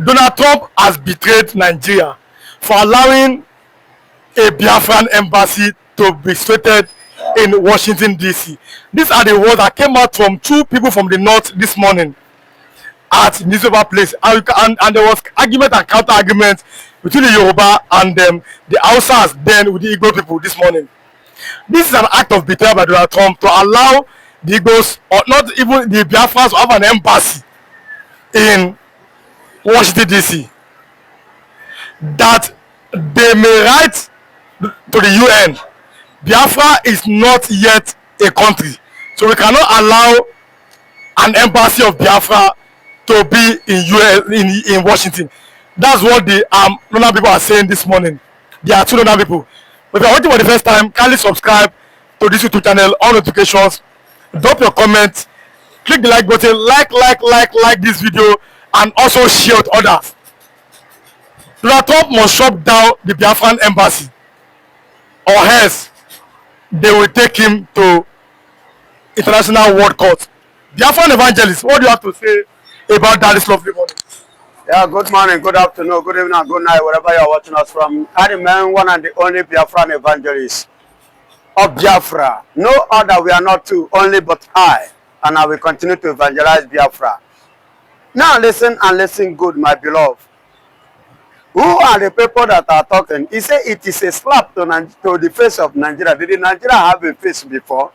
Donald Trump has betrayed Nigeria for allowing a Biafran embassy to be situated in Washington, D.C. These are the words that came out from two people from the north this morning at newspaper place, and there was argument and counter argument between the Yoruba and the Hausas then with the Igbo people this morning. This is an act of betrayal by Donald Trump to allow the Igbos, or not even the Biafrans, to have an embassy in Washington, D.C. that they may write to the UN. Biafra is not yet a country, so we cannot allow an embassy of Biafra to be in Washington. That's what the London people are saying this morning. There are two London people. But if you're watching for the first time, kindly subscribe to this YouTube channel, on notifications, drop your comments, click the like button, like this video, and also share with others. Donald Trump must shut down the Biafran embassy, or else they will take him to International World Court. Biafran Evangelist, what do you have to say about that this lovely morning? Yeah, good morning, good afternoon, good evening, and good night, wherever you are watching us from. I remain one and the only Biafran Evangelist of Biafra. No other, we are not two, only but I. And I will continue to evangelize Biafra. Now listen and listen good, my beloved. Who are the people that are talking? He said it is a slap to the face of Nigeria. Did Nigeria have a face before?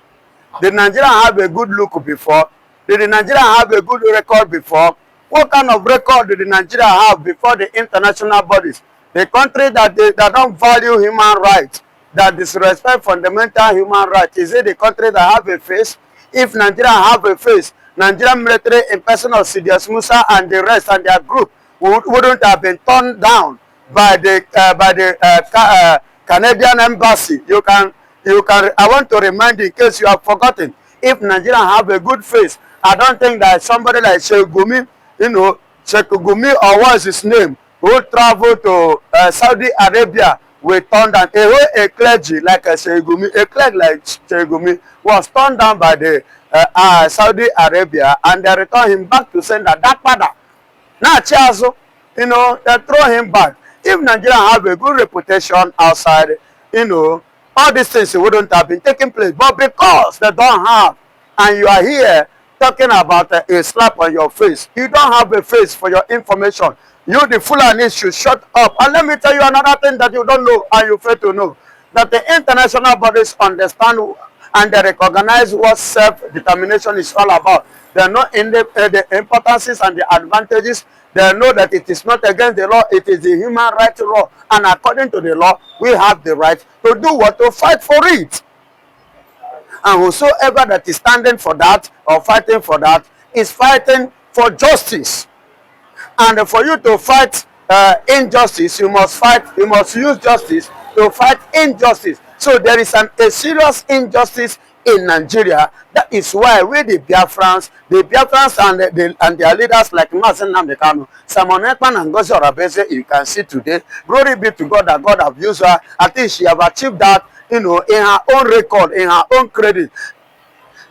Did Nigeria have a good look before? Did Nigeria have a good record before? What kind of record did Nigeria have before the international bodies? The country that don't value human rights, that disrespect fundamental human rights, is it the country that have a face? If Nigeria have a face, Nigerian military in person of Sidious Musa and the rest and their group wouldn't have been turned down by the Canadian embassy. You can. I want to remind you, in case you have forgotten, if Nigeria have a good face, I don't think that somebody like Sheikh Gumi, Sheikh Gumi, or what is his name, who traveled to Saudi Arabia will turn down. A clergy like Sheikh Gumi, a clergy like Sheikh Gumi was turned down by the Saudi Arabia, and they return him back to send that father. Now, Chiazo, they throw him back. If Nigeria have a good reputation outside, all these things wouldn't have been taking place. But because they don't have, and you are here talking about a slap on your face, you don't have a face for your information. You, the Fulani, should shut up. And let me tell you another thing that you don't know and you fail to know. That the international bodies understand and they recognize what self-determination is all about. They know the importances and the advantages. They know that it is not against the law, it is the human rights law. And according to the law, we have the right to do what? To fight for it. And whosoever that is standing for that or fighting for that is fighting for justice. And for you to fight injustice, you must use justice to fight injustice. So there is a serious injustice in Nigeria. That is why we the Biafrans and their leaders like Mazen Namdekano, Simon Ekman and Ngozi Orabeze, you can see today. Glory be to God that God have used her. I think she have achieved that, in her own record, in her own credit.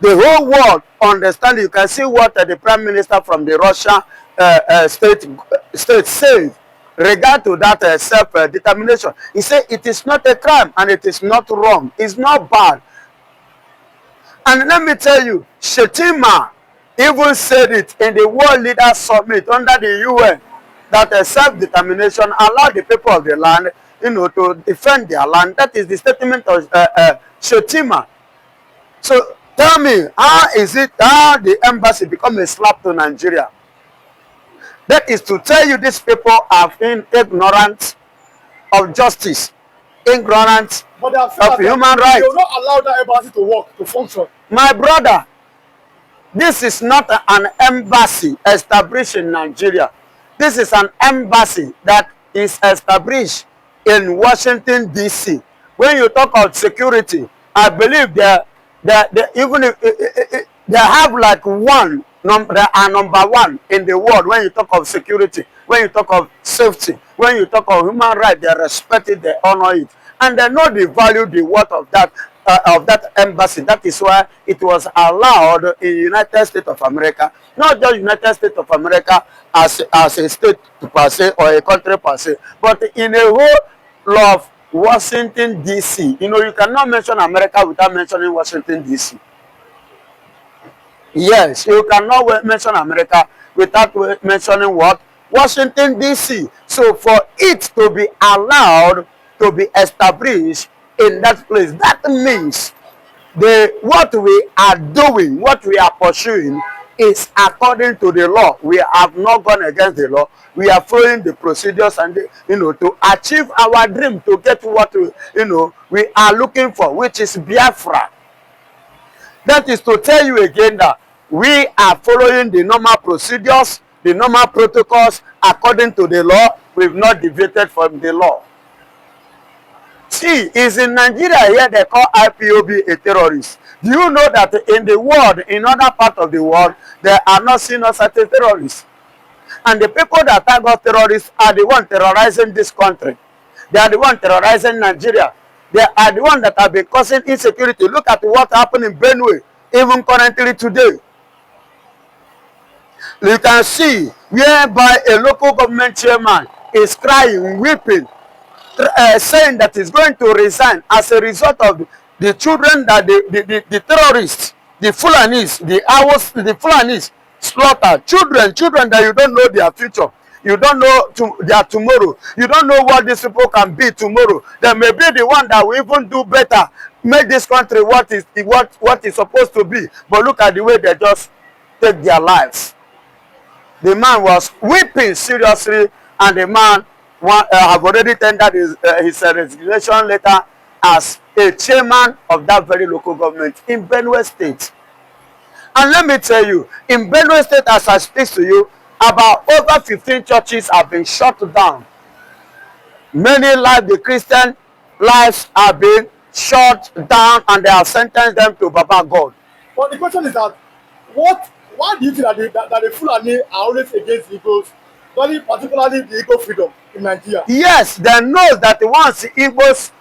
The whole world understand. You can see what the Prime Minister from the Russia state said regard to that self-determination. He said it is not a crime and it is not wrong. It's not bad. And let me tell you, Shetima even said it in the World Leaders Summit under the UN, that self-determination allow the people of the land, to defend their land. That is the statement of Shetima. So tell me, how the embassy become a slap to Nigeria? That is to tell you these people are ignorant of justice, ignorant of human rights. They will not allow that embassy to work, to function. My brother, this is not an embassy established in Nigeria. This is an embassy that is established in Washington, D.C. When you talk about security, I believe even if they have like they are number one in the world when you talk of security, when you talk of safety, when you talk of human rights, they respect it, they honor it. And they know the value, the worth of that of that embassy. That is why it was allowed in United States of America, not just United States of America as a state per se or a country per se, but in a whole of Washington D.C. You know, you cannot mention America without mentioning Washington D.C. Yes, you cannot mention America without mentioning what? Washington D.C. So for it to be allowed to be established in that place, that means what we are doing, what we are pursuing is according to the law. We have not gone against the law. We are following the procedures and to achieve our dream, to get what we are looking for, which is Biafra. That is to tell you again that we are following the normal procedures, the normal protocols according to the law. We've not deviated from the law. See, is in Nigeria here they call IPOB a terrorist. Do you know that in the world, in other parts of the world, they are not seen as a terrorist? And the people that are got terrorists are the ones terrorizing this country. They are the ones terrorizing Nigeria. They are the ones that have been causing insecurity. Look at what happened in Benue, even currently today. You can see whereby a local government chairman is crying, weeping, saying that he's going to resign as a result of the children that the terrorists, the Fulanis, the Fulanis slaughter. Children that you don't know their future. You don't know their tomorrow. You don't know what these people can be tomorrow. They may be the one that will even do better, make this country what is supposed to be. But look at the way they just take their lives. The man was weeping seriously, and the man have already tendered his resignation letter as a chairman of that very local government in Benue State. And let me tell you, in Benue State, as I speak to you, about over 15 churches have been shut down. Many lives, the Christian lives, have been shut down, and they have sentenced them to Baba God. But the question is that, why do you think that the Fulani are always against Igbos, particularly the Igbo freedom in Nigeria? Yes, they know that once the Igbos,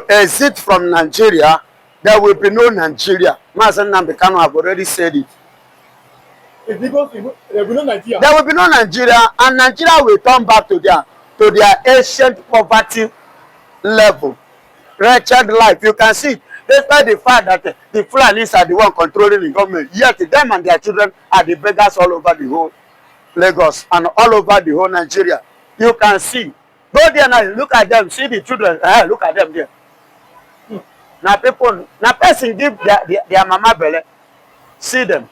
exit from Nigeria, there will be no Nigeria. Mazen Nambekano have already said it. If Igbos, there will be no Nigeria. There will be no Nigeria, and Nigeria will turn back to their ancient poverty level, wretched life. You can see it. Despite the fact that the Fulanis are the one controlling the government, yet them and their children are the beggars all over the whole Lagos and all over the whole Nigeria. You can see. Go there now, look at them, see the children. Look at them there. Now people, now person give their mama belly. See them.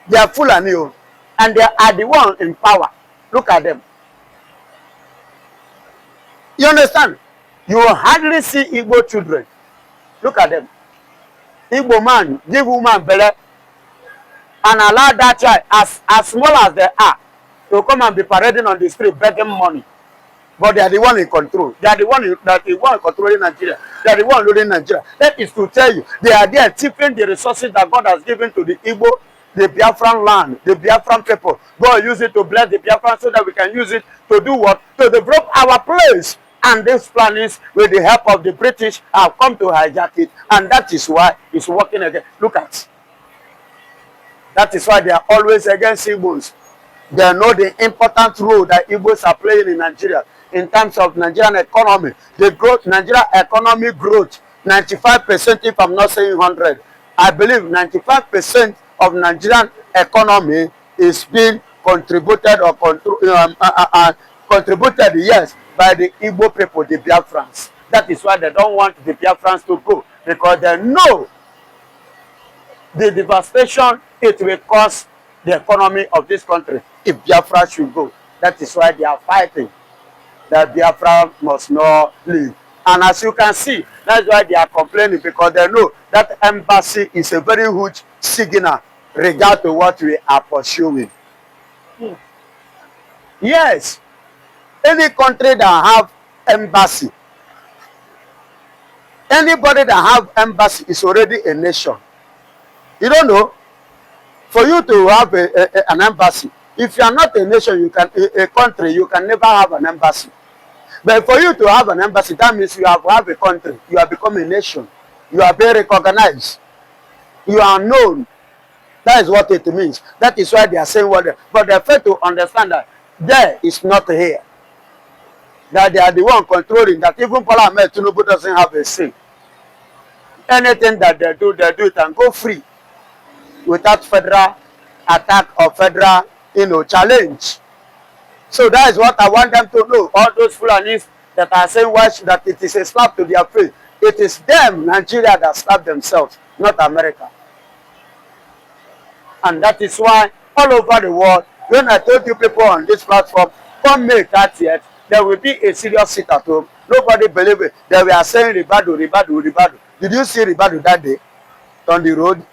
They are Fulani, and they are the one in power. Look at them. You understand? You will hardly see Igbo children. Look at them. Igbo man give woman belly and allow that child, as small as they are, to come and be parading on the street begging money. But they are the one in control. They are the one controlling Nigeria. They are the one ruling Nigeria. That is to tell you, they are there tipping the resources that God has given to the Igbo, the Biafran land, the Biafran people. God use it to bless the Biafran so that we can use it to do what? To develop our place. And these plannings, with the help of the British, have come to hijack it. And that is why it's working again. Look at. That is why they are always against Igbos. They know the important role that Igbos are playing in Nigeria in terms of Nigerian economy. The growth, Nigerian economy growth, 95%, if I'm not saying 100. I believe 95% of Nigerian economy is being contributed or contributed, yes, by the Igbo people, the Biafrans. That is why they don't want the Biafrans to go, because they know the devastation it will cause the economy of this country if Biafra should go. That is why they are fighting that Biafra must not leave. And as you can see, that's why they are complaining, because they know that embassy is a very huge signal regard to what we are pursuing. Yes. Any country that have embassy, anybody that have embassy is already a nation. You don't know? For you to have an embassy, if you are not a nation, a country, you can never have an embassy. But for you to have an embassy, that means you have a country. You have become a nation. You are being recognized. You are known. That is what it means. That is why they are saying what they, but they fail to understand that there is not here. That they are the one controlling, that even Parliament Tinubu doesn't have a say. Anything that they do it and go free without federal attack or federal, challenge. So that is what I want them to know. All those Fulanis that are saying that it is a slap to their face. It is them, Nigeria, that slap themselves, not America. And that is why all over the world, when I told you people on this platform, come May 30th, there will be a serious sit at home. Nobody believe it. They were saying Ribadu. Did you see Ribadu that day on the road?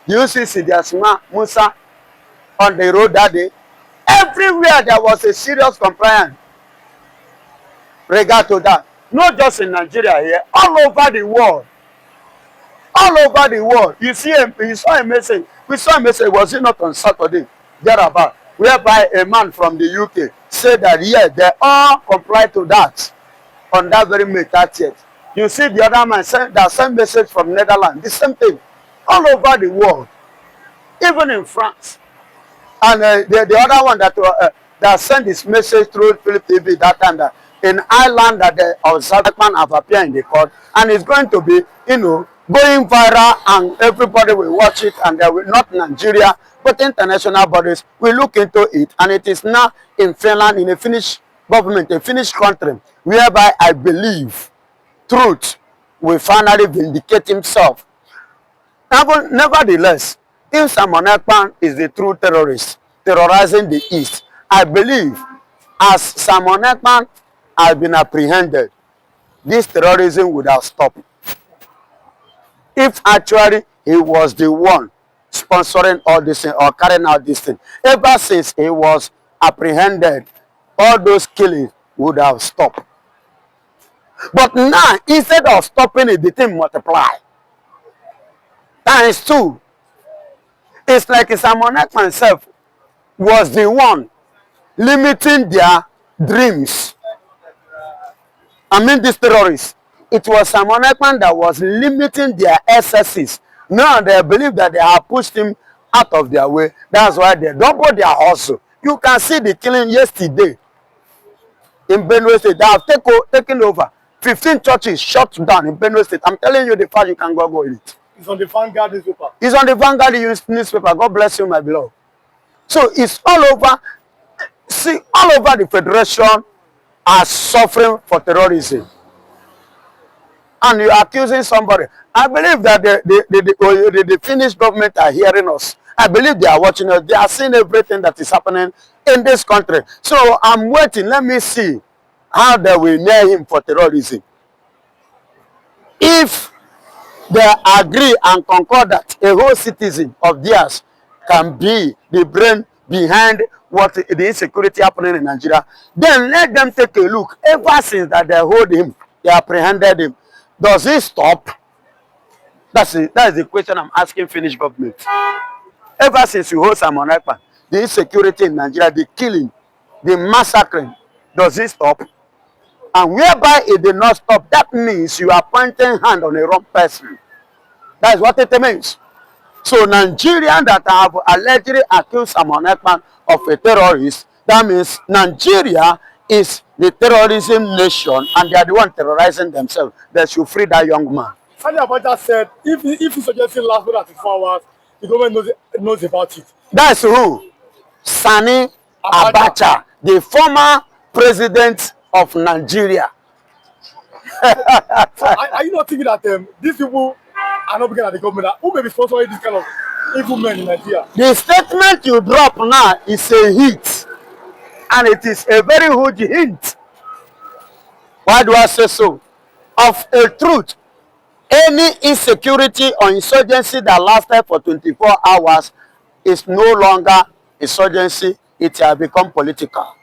Did you see Sidiasma Musa on the road that day? Everywhere there was a serious compliance regard to that. Not just in Nigeria here, all over the world. All over the world. You saw a message. We saw a message, was it not on Saturday, thereabout, whereby a man from the UK said that, yeah, they all comply to that on that very May 30th. You see the other man send that same message from Netherlands, the same thing. All over the world, even in France. And the other one that sent this message through Philip TV that time, that in Ireland, that the observant have appeared in the court, and it's going to be, going viral, and everybody will watch it, and there will not Nigeria, but international bodies will look into it, and it is now in Finland, in a Finnish government, a Finnish country, whereby I believe truth will finally vindicate himself. Nevertheless, if Simon Ekpan is the true terrorist terrorizing the East, I believe as Simon Ekpan has been apprehended, this terrorism would have stopped. If actually he was the one sponsoring all this thing or carrying out this thing, ever since he was apprehended, all those killings would have stopped. But now, instead of stopping it, the thing multiply. Times 2. It's like Simon Ekpan himself was the one limiting their dreams. I mean, these terrorists. It was Simon Ekpan that was limiting their excesses. Now they believe that they have pushed him out of their way. That's why they double their hustle. You can see the killing yesterday in Benue State. They have taken over 15 churches shut down in Benue State. I'm telling you the fact, you can go it. It's on the Vanguard newspaper. It's on the Vanguard newspaper. God bless you, my beloved. So it's all over. See, all over the Federation are suffering for terrorism. And you're accusing somebody. I believe that the Finnish government are hearing us. I believe they are watching us. They are seeing everything that is happening in this country. So I'm waiting. Let me see how they will nail him for terrorism. If they agree and concur that a whole citizen of theirs can be the brain behind what the insecurity happening in Nigeria, then let them take a look. Ever since that they hold him, they apprehended him, does it stop? That is the question I'm asking Finnish government. Ever since you hold Simon Ekpan, the insecurity in Nigeria, the killing, the massacring, does it stop? And whereby it did not stop, that means you are pointing hand on a wrong person. That is what it means. So Nigerians that have allegedly accused Simon Ekpan of a terrorist, that means Nigeria is the terrorism nation, and they are the one terrorizing themselves. They should free that young man. Sani Abbacha said, if he suggested last more than 24 hours, the government knows about it. That's who? Sani Abbacha, the former president of Nigeria. So are you not thinking that these people are not looking at the government? Who may be sponsoring this kind of evil men in Nigeria? The statement you drop now is a hit. And it is a very huge hint. Why do I say so? Of a truth. Any insecurity or insurgency that lasted for 24 hours is no longer insurgency. It has become political.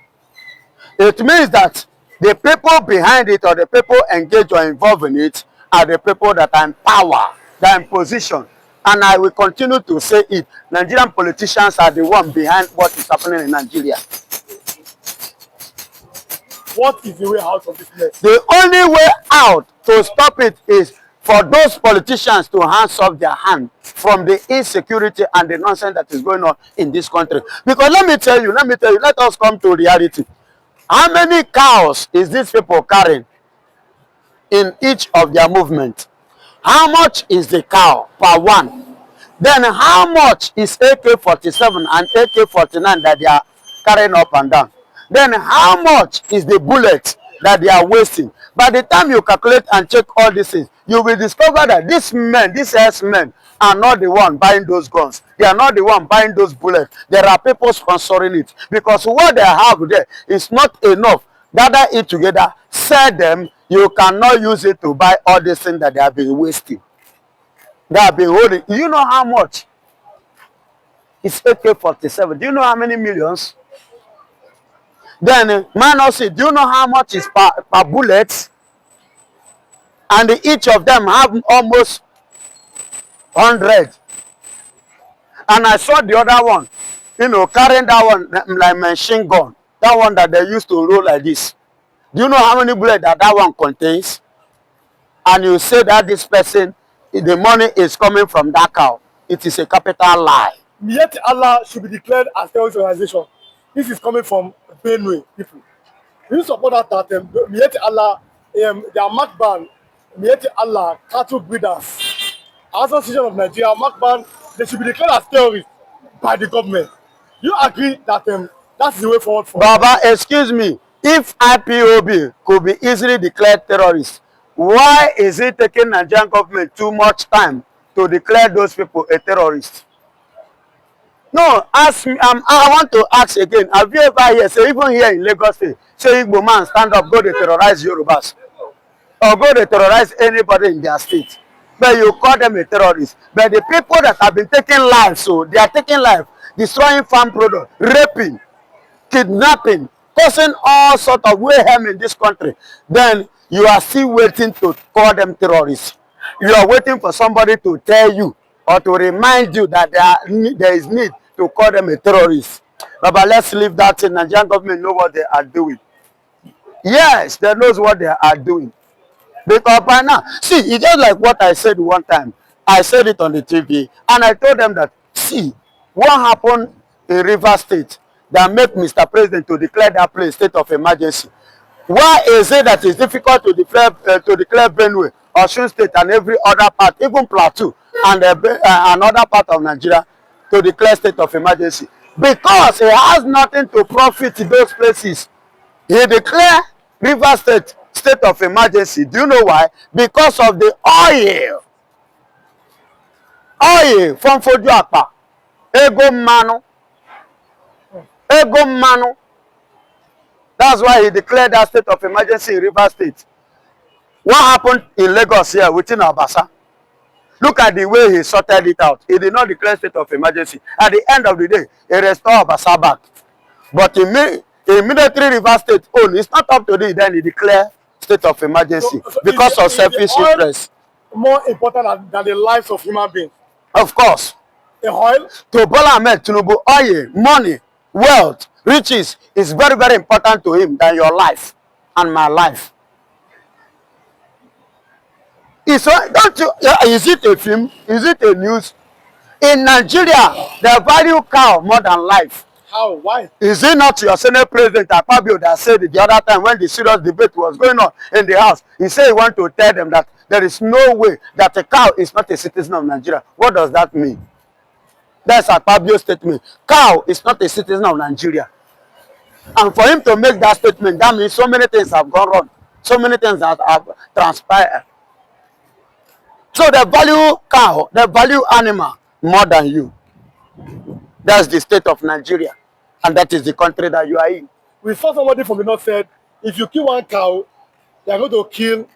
It means that the people behind it or the people engaged or involved in it are the people that are in power, that are in position. And I will continue to say it. Nigerian politicians are the one behind what is happening in Nigeria. What is the way out of this mess? The only way out to stop it is for those politicians to hands off their hand from the insecurity and the nonsense that is going on in this country. Because let me tell you, let us come to reality. How many cows is these people carrying in each of their movement? How much is the cow per one? Then how much is AK-47 and AK-49 that they are carrying up and down? Then how much is the bullet that they are wasting? By the time you calculate and check all these things, you will discover that these men, these S-men, are not the one buying those guns. They are not the one buying those bullets. There are people sponsoring it. Because what they have there is not enough. Gather it together, sell them. You cannot use it to buy all these things that they have been wasting. They have been holding. Do you know how much? It's AK-47. Do you know how many millions? Then minus it. Do you know how much is per bullet? And each of them have almost 100. And I saw the other one, you know, carrying that one like machine gun. That one that they used to roll like this. Do you know how many bullets that one contains? And you say that this person, the money is coming from that cow. It is a capital lie. Yet Allah should be declared as terrorist organization. This is coming from Benue people. We support that Yet Allah, they are marked ban. Yet Allah, cattle breeders, Association of Nigeria, marked ban. They should be declared as terrorists by the government. You agree that that's the way forward for Baba, excuse me. If IPOB could be easily declared terrorists, why is it taking Nigerian government too much time to declare those people a terrorist? No, ask me. I want to ask again. Have you ever heard, say even here in Lagos State, say Igbo man stand up, go to terrorize Yorubas, or go to terrorize anybody in their state? But you call them a terrorist. But the people that have been taking lives, so they are taking life, destroying farm products, raping, kidnapping, causing all sorts of mayhem in this country. Then you are still waiting to call them terrorists. You are waiting for somebody to tell you or to remind you that there is need to call them a terrorist. But let's leave that in. Nigerian government know what they are doing. Yes, they knows what they are doing. Because by now, see, it's just like what I said one time. I said it on the TV, and I told them that, see, what happened in Rivers State that made Mr. President to declare that place state of emergency? Why is it that it's difficult to declare Benue, Osun State, and every other part, even Plateau, and another part of Nigeria, to declare state of emergency? Because it has nothing to profit those places. He declared Rivers State state of emergency. Do you know why? Because of the oil. Oil from Fojuapa. Ego Manu. Ego Manu. That's why he declared that state of emergency in Rivers State. What happened in Lagos here within Abasa? Look at the way he sorted it out. He did not declare state of emergency. At the end of the day, he restored Abasa back. But immediately Rivers State own, it's not up to this, then he declared state of emergency so because of selfish interest. More important than the lives of human beings? Of course. The oil? To Bola Ahmed Tinubu, oil, money, wealth, riches is very, very important to him than your life and my life. Is it a film? Is it a news? In Nigeria, they value cow more than life. How? Why? Is it not your Senate President Akpabio that said it the other time when the serious debate was going on in the House? He said he wanted to tell them that there is no way that a cow is not a citizen of Nigeria. What does that mean? That's Akpabio's statement. Cow is not a citizen of Nigeria. And for him to make that statement, that means so many things have gone wrong. So many things that have transpired. So they value cow, they value animal more than you. That's the state of Nigeria. And that is the country that you are in. We saw somebody from the north said, if you kill one cow, they are going to kill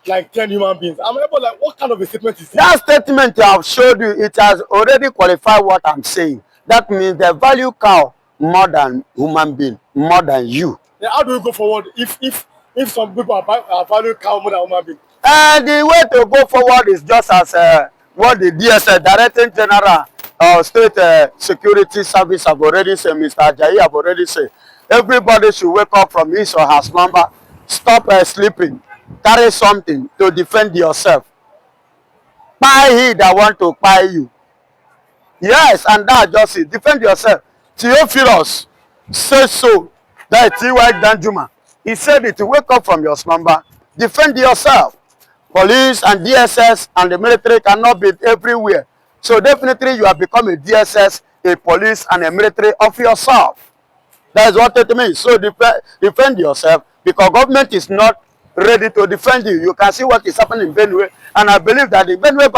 like 10 human beings. I'm able, like, what kind of a statement is that? That statement I have showed you, it has already qualified what I'm saying. That means they value cow more than human being, more than you. Then how do we go forward if some people are valuing cow more than human being? The way to go forward is just as what the DSS, Director General State Security Service, have already said, Mr. Ajayi have already said. Everybody should wake up from his or her slumber, stop sleeping, carry something to defend yourself. Buy he that want to buy you. Yes, and that's just it. Defend yourself. Theophilus says so. That is T.Y. Danjuma. He said it. Wake up from your slumber. Defend yourself. Police and DSS and the military cannot be everywhere. So definitely you have become a DSS, a police, and a military of yourself. That is what it means. So defend yourself, because government is not ready to defend you. You can see what is happening in Benue, and I believe that the Benue government